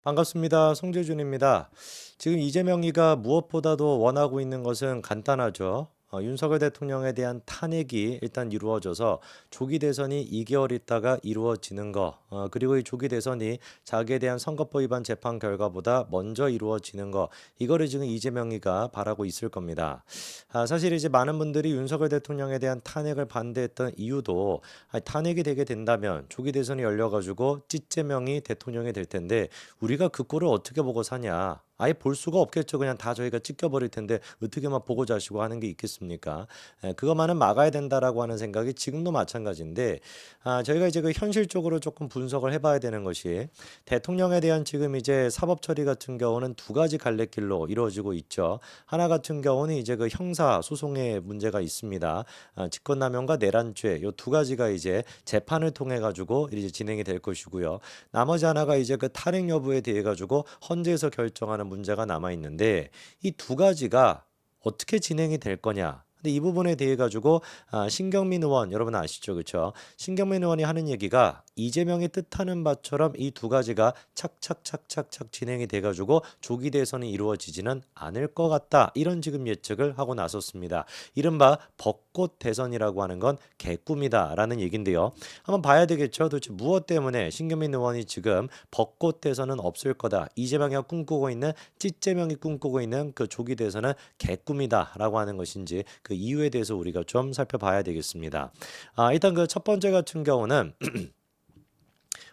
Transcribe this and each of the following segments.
반갑습니다. 송재준입니다. 지금 이재명이가 무엇보다도 원하고 있는 것은 간단하죠. 윤석열 대통령에 대한 탄핵이 일단 이루어져서 조기 대선이 2개월 있다가 이루어지는 거, 그리고 이 조기 대선이 자기에 대한 선거법 위반 재판 결과보다 먼저 이루어지는 거, 이거를 지금 이재명이가 바라고 있을 겁니다. 사실 이제 많은 분들이 윤석열 대통령에 대한 탄핵을 반대했던 이유도 탄핵이 되게 된다면 조기 대선이 열려가지고 찌재명이 대통령이 될 텐데 우리가 그 꼴을 어떻게 보고 사냐. 아예 볼 수가 없겠죠. 그냥 다 저희가 찍혀버릴 텐데 어떻게만 보고 자시고 하는 게 있겠습니까? 그것만은 막아야 된다라고 하는 생각이 지금도 마찬가지인데 저희가 이제 그 현실적으로 조금 분석을 해봐야 되는 것이 대통령에 대한 지금 이제 사법 처리 같은 경우는 두 가지 갈래길로 이루어지고 있죠. 하나 같은 경우는 이제 그 형사 소송의 문제가 있습니다. 직권남용과 내란죄 요 두 가지가 이제 재판을 통해 가지고 이제 진행이 될 것이고요. 나머지 하나가 이제 그 탄핵 여부에 대해 가지고 헌재에서 결정하는 문제가 남아 있는데 이 두 가지가 어떻게 진행이 될 거냐. 근데 이 부분에 대해 가지고 신경민 의원 여러분 아시죠? 그렇죠? 신경민 의원이 하는 얘기가 이재명이 뜻하는 바처럼 이 두 가지가 착착착착착 진행이 돼 가지고 조기 대선이 이루어지지는 않을 것 같다. 이런 지금 예측을 하고 나섰습니다. 이른바 벚꽃 대선이라고 하는 건 개꿈이다라는 얘긴데요. 한번 봐야 되겠죠. 도대체 무엇 때문에 신경민 의원이 지금 벚꽃 대선은 없을 거다. 이재명이 꿈꾸고 있는 찌재명이 꿈꾸고 있는 그 조기 대선은 개꿈이다라고 하는 것인지 그 이유에 대해서 우리가 좀 살펴봐야 되겠습니다. 일단 그 첫 번째 같은 경우는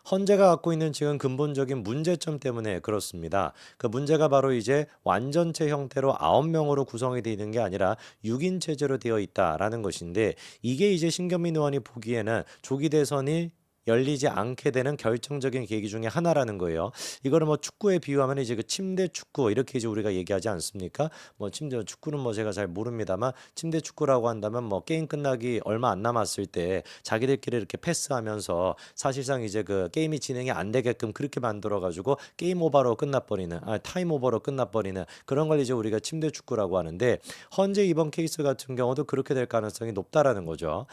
헌재가 갖고 있는 지금 근본적인 문제점 때문에 그렇습니다. 그 문제가 바로 이제 완전체 형태로 9명으로 구성이 되어 있는 게 아니라 6인 체제로 되어 있다라는 것인데 이게 이제 신경민 의원이 보기에는 조기 대선이 열리지 않게 되는 결정적인 계기 중에 하나라는 거예요. 이거를 뭐 축구에 비유하면 이제 그 침대 축구 이렇게 이제 우리가 얘기하지 않습니까? 뭐 침대 축구는 뭐 제가 잘 모릅니다만 침대 축구라고 한다면 뭐 게임 끝나기 얼마 안 남았을 때 자기들끼리 이렇게 패스하면서 사실상 이제 그 게임이 진행이 안 되게끔 그렇게 만들어 가지고 게임 오버로 끝나버리는 타임 오버로 끝나버리는 그런 걸 이제 우리가 침대 축구라고 하는데 현재 이번 케이스 같은 경우도 그렇게 될 가능성이 높다라는 거죠.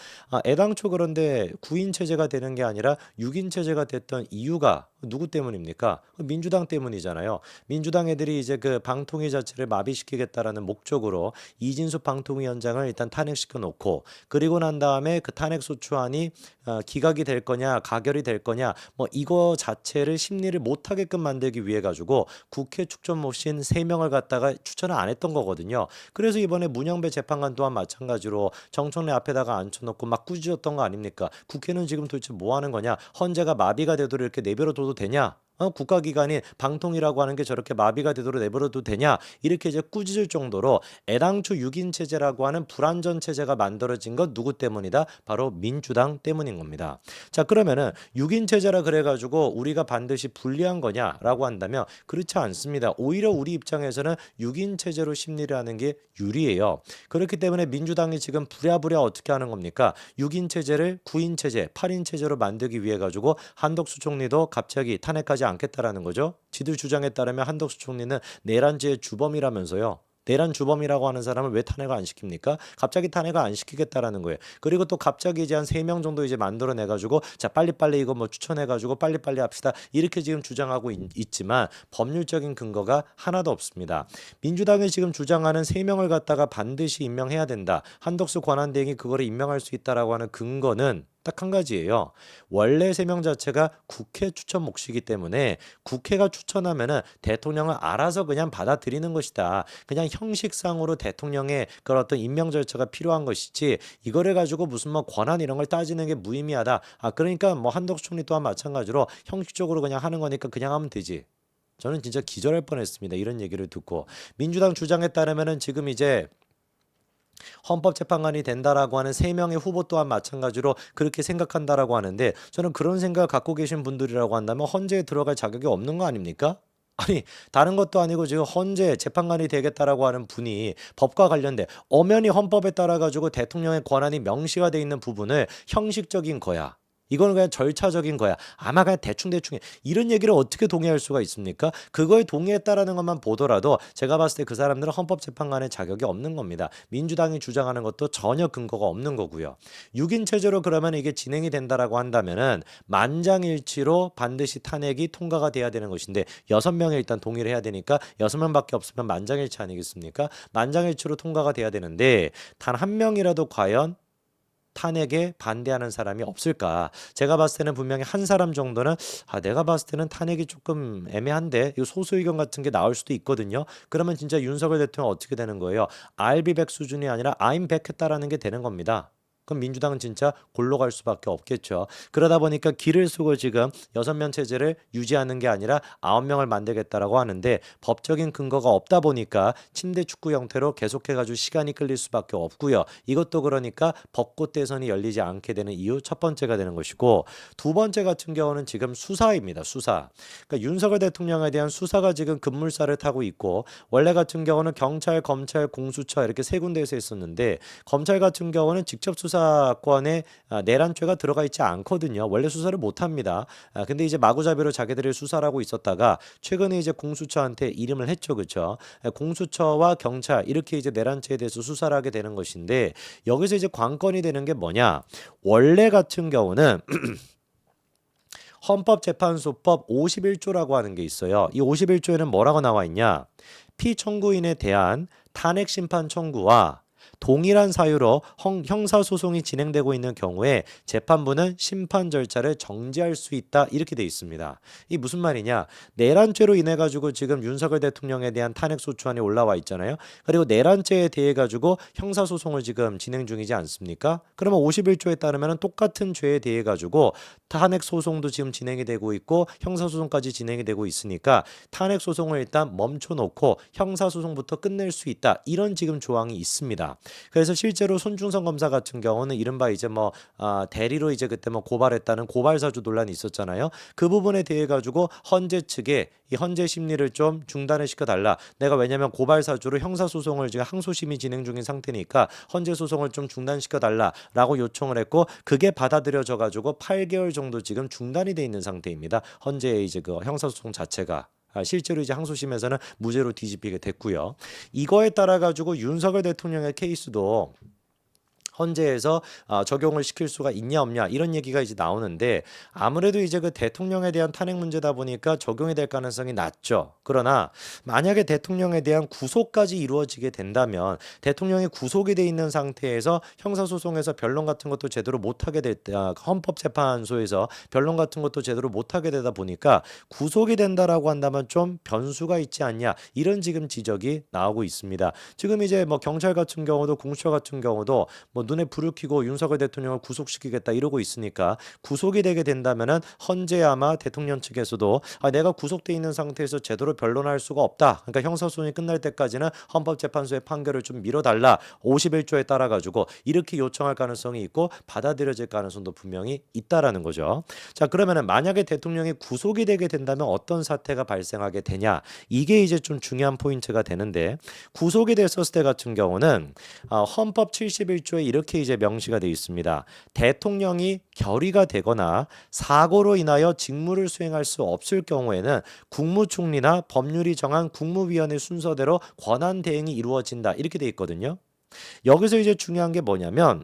애당초 그런데 9인 체제가 되는 게 아니라 6인 체제가 됐던 이유가 누구 때문입니까? 민주당 때문이잖아요. 민주당 애들이 이제 그 방통위 자체를 마비시키겠다라는 목적으로 이진수 방통위원장을 일단 탄핵시켜 놓고 그리고 난 다음에 그 탄핵 소추안이 기각이 될 거냐 가결이 될 거냐 뭐 이거 자체를 심리를 못하게끔 만들기 위해 가지고 국회 축전 모신 3명을 갖다가 추천을 안 했던 거거든요. 그래서 이번에 문영배 재판관 또한 마찬가지로 정청래 앞에다가 앉혀놓고 막 꾸짖었던 거 아닙니까? 국회는 지금 도대체 뭐 하는 거냐? 헌재가 마비가 되도록 이렇게 내버려둬도 되냐? 국가기관인 방통이라고 하는 게 저렇게 마비가 되도록 내버려도 되냐 이렇게 이제 꾸짖을 정도로 애당초 6인 체제라고 하는 불완전 체제가 만들어진 건 누구 때문이다? 바로 민주당 때문인 겁니다. 자 그러면은 6인 체제라 그래가지고 우리가 반드시 불리한 거냐라고 한다면 그렇지 않습니다. 오히려 우리 입장에서는 6인 체제로 심리를 하는 게 유리해요. 그렇기 때문에 민주당이 지금 부랴부랴 어떻게 하는 겁니까? 6인 체제를 9인 체제, 8인 체제로 만들기 위해 가지고 한덕수 총리도 갑자기 탄핵하지 않겠다라는 거죠. 지들 주장에 따르면 한덕수 총리는 내란죄의 주범이라면서요. 내란 주범이라고 하는 사람을 왜 탄핵을 안 시킵니까? 갑자기 탄핵을 안 시키겠다라는 거예요. 그리고 또 갑자기 이제 한 3명 정도 이제 만들어내 가지고 자 빨리빨리 이거 뭐 추천해 가지고 빨리빨리 합시다. 이렇게 지금 주장하고 있지만 법률적인 근거가 하나도 없습니다. 민주당이 지금 주장하는 3명을 갖다가 반드시 임명해야 된다. 한덕수 권한대행이 그거를 임명할 수 있다라고 하는 근거는 딱 한 가지예요. 원래 3명 자체가 국회 추천 몫이기 때문에 국회가 추천하면은 대통령은 알아서 그냥 받아들이는 것이다. 그냥 형식상으로 대통령의 그런 어떤 임명 절차가 필요한 것이지 이거를 가지고 무슨 뭐 권한 이런 걸 따지는 게 무의미하다. 그러니까 뭐 한덕수 총리 또한 마찬가지로 형식적으로 그냥 하는 거니까 그냥 하면 되지. 저는 진짜 기절할 뻔했습니다. 이런 얘기를 듣고 민주당 주장에 따르면은 지금 이제 헌법재판관이 된다라고 하는 3명의 후보 또한 마찬가지로 그렇게 생각한다라고 하는데 저는 그런 생각을 갖고 계신 분들이라고 한다면 헌재에 들어갈 자격이 없는 거 아닙니까? 아니 다른 것도 아니고 지금 헌재 재판관이 되겠다라고 하는 분이 법과 관련돼 엄연히 헌법에 따라 가지고 대통령의 권한이 명시가 돼 있는 부분을 형식적인 거야. 이거는 그냥 절차적인 거야. 아마 그냥 대충 이런 얘기를 어떻게 동의할 수가 있습니까? 그거에 동의했다라는 것만 보더라도 제가 봤을 때 그 사람들은 헌법재판관의 자격이 없는 겁니다. 민주당이 주장하는 것도 전혀 근거가 없는 거고요. 6인 체제로 그러면 이게 진행이 된다라고 한다면은 만장일치로 반드시 탄핵이 통과가 돼야 되는 것인데 6명이 일단 동의를 해야 되니까 6명밖에 없으면 만장일치 아니겠습니까? 만장일치로 통과가 돼야 되는데 단 한 명이라도 과연 탄핵에 반대하는 사람이 없을까? 제가 봤을 때는 분명히 한 사람 정도는 내가 봤을 때는 탄핵이 조금 애매한데 이 소수 의견 같은 게 나올 수도 있거든요. 그러면 진짜 윤석열 대통령 어떻게 되는 거예요? I'll be back 수준이 아니라 I'm back 했다라는 게 되는 겁니다. 그럼 민주당은 진짜 골로 갈 수밖에 없겠죠. 그러다 보니까 기를 쓰고 지금 6명 체제를 유지하는 게 아니라 9명을 만들겠다라고 하는데 법적인 근거가 없다 보니까 침대 축구 형태로 계속해가지고 시간이 끌릴 수밖에 없고요. 이것도 그러니까 벚꽃 대선이 열리지 않게 되는 이유 첫 번째가 되는 것이고 두 번째 같은 경우는 지금 수사입니다. 수사. 그러니까 윤석열 대통령에 대한 수사가 지금 급물살을 타고 있고 원래 같은 경우는 경찰, 검찰, 공수처 이렇게 세 군데에서 했었는데 검찰 같은 경우는 직접 수사권에 내란죄가 들어가 있지 않거든요. 원래 수사를 못 합니다. 근데 이제 마구잡이로 자기들이 수사를 하고 있었다가 최근에 이제 공수처한테 이름을 했죠. 그렇죠? 공수처와 경찰 이렇게 이제 내란죄에 대해서 수사를 하게 되는 것인데 여기서 이제 관건이 되는 게 뭐냐? 원래 같은 경우는 헌법재판소법 51조라고 하는 게 있어요. 이 51조에는 뭐라고 나와 있냐? 피청구인에 대한 탄핵심판 청구와 동일한 사유로 형사소송이 진행되고 있는 경우에 재판부는 심판 절차를 정지할 수 있다 이렇게 돼 있습니다. 이 무슨 말이냐? 내란죄로 인해 가지고 지금 윤석열 대통령에 대한 탄핵소추안이 올라와 있잖아요. 그리고 내란죄에 대해 가지고 형사소송을 지금 진행 중이지 않습니까? 그러면 51조에 따르면 똑같은 죄에 대해 가지고 탄핵소송도 지금 진행이 되고 있고 형사소송까지 진행이 되고 있으니까 탄핵소송을 일단 멈춰놓고 형사소송부터 끝낼 수 있다 이런 지금 조항이 있습니다. 그래서 실제로 손중성 검사 같은 경우는 이른바 이제 대리로 이제 그때 고발했다는 고발사주 논란이 있었잖아요. 그 부분에 대해 가지고 헌재 측에 이 헌재 심리를 좀 중단을 시켜달라. 내가 왜냐면 고발사주로 형사소송을 지금 항소심이 진행 중인 상태니까 헌재 소송을 좀 중단시켜달라라고 요청을 했고 그게 받아들여져 가지고 8개월 정도 지금 중단이 돼 있는 상태입니다. 헌재의 이제 그 형사소송 자체가. 실제로 이제 항소심에서는 무죄로 뒤집히게 됐고요. 이거에 따라 가지고 윤석열 대통령의 케이스도 헌재에서 적용을 시킬 수가 있냐 없냐 이런 얘기가 이제 나오는데 아무래도 이제 그 대통령에 대한 탄핵 문제다 보니까 적용이 될 가능성이 낮죠. 그러나 만약에 대통령에 대한 구속까지 이루어지게 된다면 대통령이 구속이 돼 있는 상태에서 형사소송에서 변론 같은 것도 제대로 못하게 됐다. 헌법재판소에서 변론 같은 것도 제대로 못하게 되다 보니까 구속이 된다라고 한다면 좀 변수가 있지 않냐 이런 지금 지적이 나오고 있습니다. 지금 이제 경찰 같은 경우도 공수처 같은 경우도 눈에 불을 켜고 윤석열 대통령을 구속시키겠다 이러고 있으니까 구속이 되게 된다면은 헌재 아마 대통령 측에서도 내가 구속돼 있는 상태에서 제대로 변론할 수가 없다. 그러니까 형사소송이 끝날 때까지는 헌법재판소의 판결을 좀 미뤄달라. 51조에 따라 가지고 이렇게 요청할 가능성이 있고 받아들여질 가능성도 분명히 있다라는 거죠. 자, 그러면은 만약에 대통령이 구속이 되게 된다면 어떤 사태가 발생하게 되냐? 이게 이제 좀 중요한 포인트가 되는데 구속이 됐었을 때 같은 경우는 헌법 71조에 이렇게 이제 명시가 되어 있습니다. 대통령이 결의가 되거나 사고로 인하여 직무를 수행할 수 없을 경우에는 국무총리나 법률이 정한 국무위원회 순서대로 권한 대행이 이루어진다. 이렇게 되어 있거든요. 여기서 이제 중요한 게 뭐냐면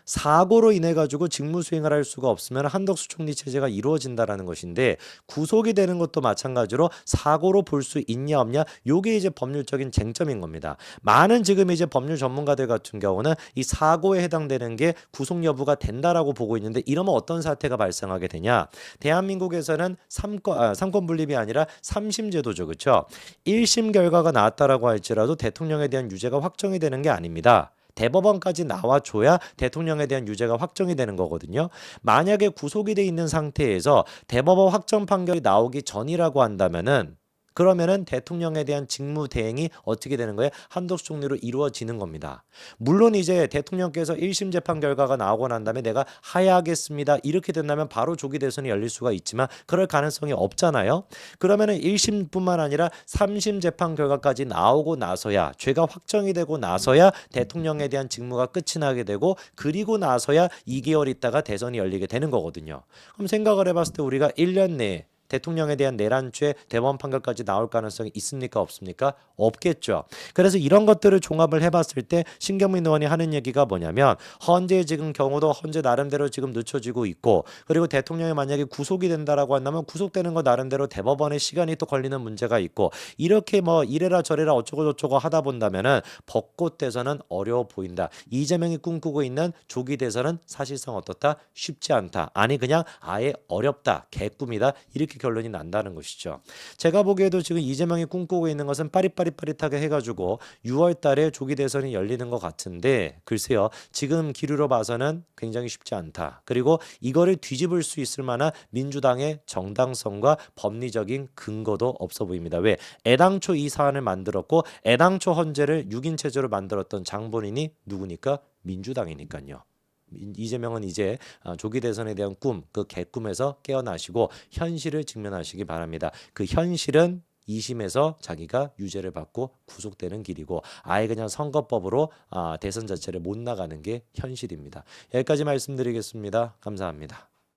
사고로 인해 가지고 직무 수행을 할 수가 없으면 한덕수 총리 체제가 이루어진다라는 것인데 구속이 되는 것도 마찬가지로 사고로 볼 수 있냐 없냐 요게 이제 법률적인 쟁점인 겁니다. 많은 지금 이제 법률 전문가들 같은 경우는 이 사고에 해당되는 게 구속 여부가 된다라고 보고 있는데 이러면 어떤 사태가 발생하게 되냐? 대한민국에서는 삼권 분립이 아니라 3심 제도죠. 그렇죠? 1심 결과가 나왔다라고 할지라도 대통령에 대한 유죄가 확정이 되는 게 아닙니다. 대법원까지 나와줘야 대통령에 대한 유죄가 확정이 되는 거거든요. 만약에 구속이 돼 있는 상태에서 대법원 확정 판결이 나오기 전이라고 한다면은 그러면은 대통령에 대한 직무 대행이 어떻게 되는 거예요? 한덕수 총리로 이루어지는 겁니다. 물론 이제 대통령께서 1심 재판 결과가 나오고 난 다음에 내가 하야하겠습니다. 이렇게 된다면 바로 조기 대선이 열릴 수가 있지만 그럴 가능성이 없잖아요. 그러면은 1심뿐만 아니라 3심 재판 결과까지 나오고 나서야 죄가 확정이 되고 나서야 대통령에 대한 직무가 끝이 나게 되고 그리고 나서야 2개월 있다가 대선이 열리게 되는 거거든요. 그럼 생각을 해봤을 때 우리가 1년 내에 대통령에 대한 내란죄 대법원 판결까지 나올 가능성이 있습니까? 없습니까? 없겠죠. 그래서 이런 것들을 종합을 해봤을 때 신경민 의원이 하는 얘기가 뭐냐면 헌재 지금 경우도 헌재 나름대로 지금 늦춰지고 있고 그리고 대통령이 만약에 구속이 된다라고 한다면 구속되는 거 나름대로 대법원의 시간이 또 걸리는 문제가 있고 이렇게 뭐 이래라 저래라 어쩌고 저쩌고 하다 본다면은 벚꽃 대선은 어려워 보인다. 이재명이 꿈꾸고 있는 조기 대선은 사실상 어떻다? 쉽지 않다. 아니 그냥 아예 어렵다. 개꿈이다. 이렇게 결론이 난다는 것이죠. 제가 보기에도 지금 이재명이 꿈꾸고 있는 것은 빠릿빠릿빠릿하게 해가지고 6월 달에 조기 대선이 열리는 것 같은데 글쎄요. 지금 기류로 봐서는 굉장히 쉽지 않다. 그리고 이거를 뒤집을 수 있을 만한 민주당의 정당성과 법리적인 근거도 없어 보입니다. 왜? 애당초 이 사안을 만들었고 애당초 헌재를 6인 체제로 만들었던 장본인이 누구니까? 민주당이니까요. 이재명은 이제 조기 대선에 대한 꿈, 그 개꿈에서 깨어나시고 현실을 직면하시기 바랍니다. 그 현실은 2심에서 자기가 유죄를 받고 구속되는 길이고 아예 그냥 선거법으로 대선 자체를 못 나가는 게 현실입니다. 여기까지 말씀드리겠습니다. 감사합니다.